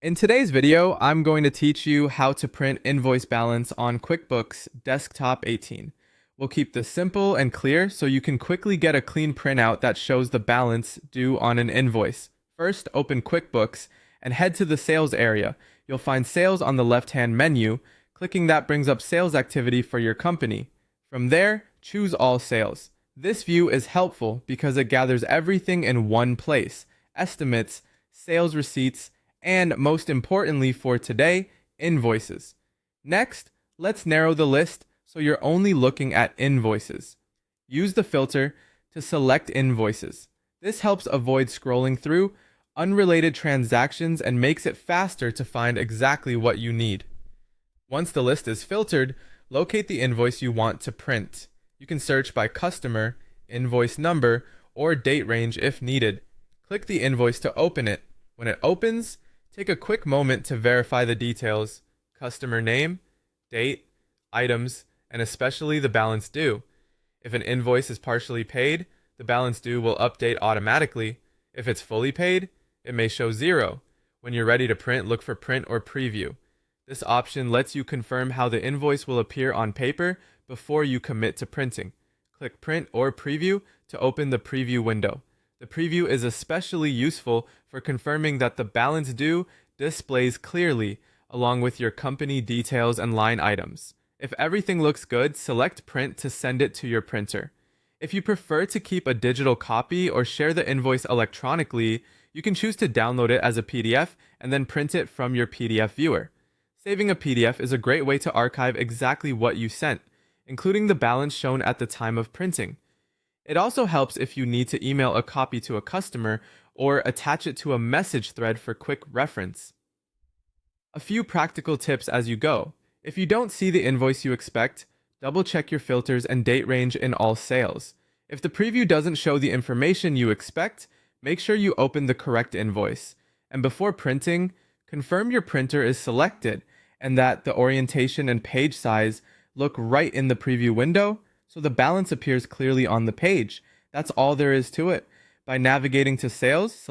In today's video, I'm going to teach you how to print invoice balance on QuickBooks Desktop 18. We'll keep this simple and clear so you can quickly get a clean printout that shows the balance due on an invoice. First, open QuickBooks and head to the sales area. You'll find sales on the left-hand menu. Clicking that brings up sales activity for your company. From there, choose all sales. This view is helpful because it gathers everything in one place: estimates, sales receipts, and most importantly for today, invoices. Next, let's narrow the list so you're only looking at invoices. Use the filter to select invoices. This helps avoid scrolling through unrelated transactions and makes it faster to find exactly what you need. Once the list is filtered, locate the invoice you want to print. You can search by customer, invoice number, or date range if needed. Click the invoice to open it. When it opens, take a quick moment to verify the details: customer name, date, items, and especially the balance due. If an invoice is partially paid, the balance due will update automatically. If it's fully paid, it may show 0. When you're ready to print, look for print or preview. This option lets you confirm how the invoice will appear on paper before you commit to printing. Click print or preview to open the preview window. The preview is especially useful for confirming that the balance due displays clearly, along with your company details and line items. If everything looks good, select print to send it to your printer. If you prefer to keep a digital copy or share the invoice electronically, you can choose to download it as a PDF and then print it from your PDF viewer. Saving a PDF is a great way to archive exactly what you sent, including the balance shown at the time of printing. It also helps if you need to email a copy to a customer or attach it to a message thread for quick reference. A few practical tips as you go. If you don't see the invoice you expect, double check your filters and date range in all sales. If the preview doesn't show the information you expect, make sure you open the correct invoice. And before printing, confirm your printer is selected and that the orientation and page size look right in the preview window, so the balance appears clearly on the page. That's all there is to it. By navigating to sales,